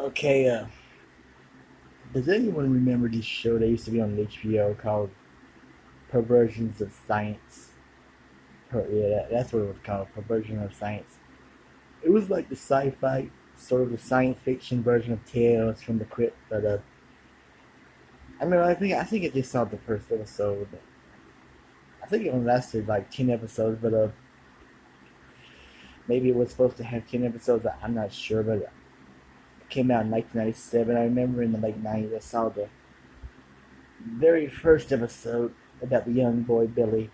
Okay, does anyone remember this show that used to be on HBO called Perversions of Science? That's what it was called, Perversion of Science. It was like the sci-fi, sort of the science fiction version of Tales from the Crypt, but I think I just saw the first episode. I think it only lasted like 10 episodes, but maybe it was supposed to have 10 episodes. I'm not sure, but it came out in 1997. I remember in the late '90s I saw the very first episode about the young boy Billy,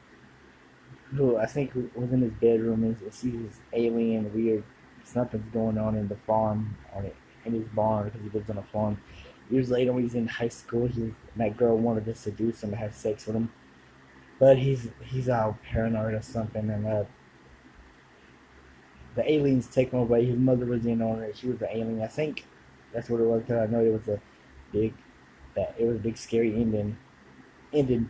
who I think was in his bedroom and sees this alien weird something's going on in the farm on it in his barn because he lives on a farm. Years later, when he's in high school, that girl wanted to seduce him to have sex with him, but he's all paranoid or something, and the aliens take him away. His mother was in on it; she was the alien. I think that's what it was. Cause I know it was a big big scary ending, and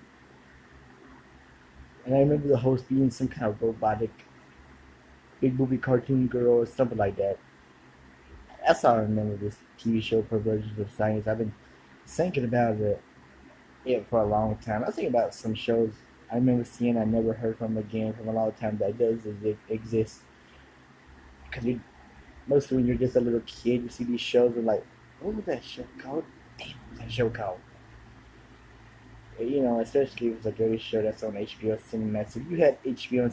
I remember the host being some kind of robotic big movie cartoon girl or something like that. That's how I remember this TV show, Perversions of Science. I've been thinking about it for a long time. I think about some shows I remember seeing I never heard from again from a long time that does exist. Because mostly when you're just a little kid, you see these shows and like, what was that show called? Damn, what was that show called? Especially if it was a good show that's on HBO Cinemax. If you had HBO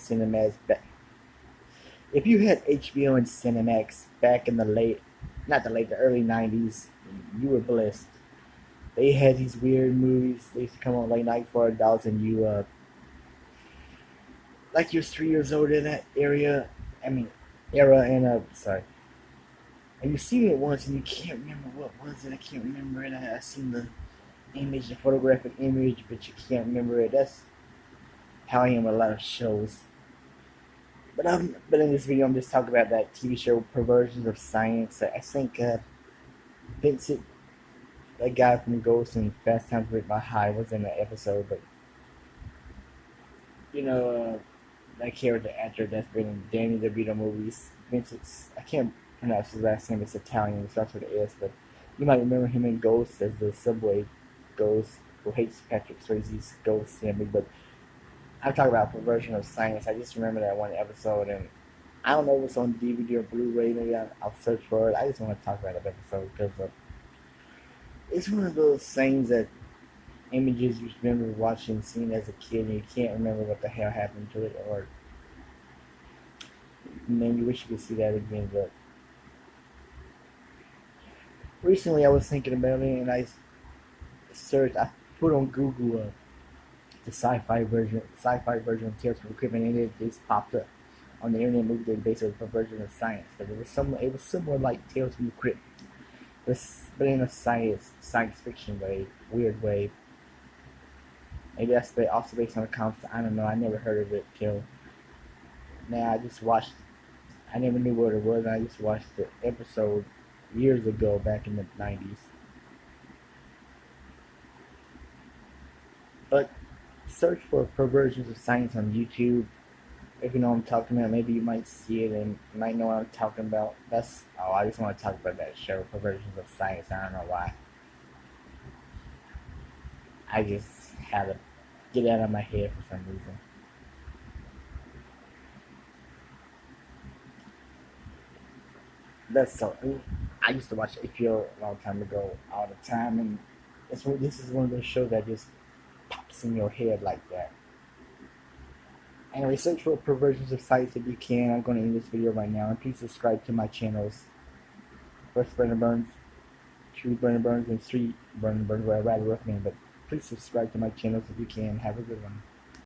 and Cinemax back in the early '90s, you were blessed. They had these weird movies. They used to come on late night for adults, and like you're 3 years old in that I mean, era, and sorry, and you've seen it once, and you can't remember what was it. I can't remember it. I seen the image, the photographic image, but you can't remember it. That's how I am with a lot of shows. But in this video, I'm just talking about that TV show, Perversions of Science. I think Vincent, that guy from Ghost and Fast Times at My High, was in the episode. But you know, that character actor that's been in Danny DeVito movies, Vincent's. I can't pronounce his last name. It's Italian. It starts with an S. But you might remember him in Ghost as the subway ghost who hates Patrick Swayze's ghost family. But I'm talking about Perversion of Science. I just remember that one episode, and I don't know if it's on DVD or Blu-ray. Maybe I'll search for it. I just want to talk about that episode because it's one of those things that images you remember watching, seeing as a kid, and you can't remember what the hell happened to it, or man, you wish you could see that again. But recently, I was thinking about it, and I put on Google the sci-fi version of Tales from the Crypt, and it just popped up on the Internet Movie Database of Perversion of Science. But it was somewhat like Tales from the Crypt, but in a science fiction way, weird way. Maybe that's also based on a comic. I don't know. I never heard of it till now. I never knew what it was. I just watched the episode years ago, back in the '90s. But search for Perversions of Science on YouTube. If you know what I'm talking about, maybe you might see it and you might know what I'm talking about. I just want to talk about that show, Perversions of Science. I don't know why. I just had to get it out of my head for some reason. That's so. I used to watch HBO a long time ago, all the time, and this is one of those shows that just pops in your head like that. Anyway, search for Perversions of Science if you can. I'm going to end this video right now, and please subscribe to my channels. First Brennan Burns, two Brennan Burns, and three Brennan Burns, what I rather recommend. But please subscribe to my channels if you can. Have a good one.